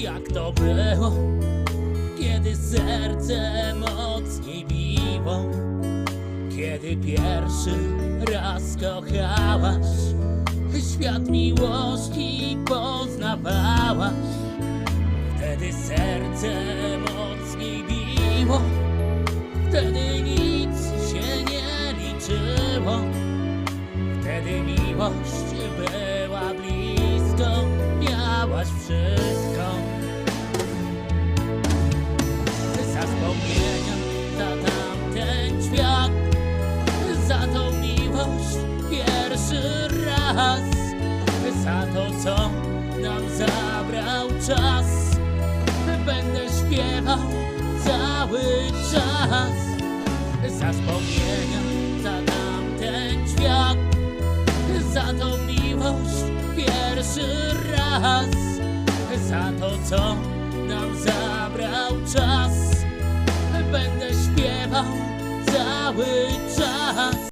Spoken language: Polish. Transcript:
jak to było, kiedy serce mocniej biło, kiedy pierwszy raz kochałaś, świat miłości poznawałaś. Wtedy serce mocniej biło, wtedy nic się nie liczyło, wtedy miłość była blisko, miałaś wszystko. Za wspomnienia, za tamten świat, za tą miłość pierwszy raz, za to, co nam zabrał czas, będę śpiewał cały czas. Za wspomnienia, za tamten świat, za tą miłość pierwszy raz, za to, co nam zabrał czas, będę śpiewał cały czas.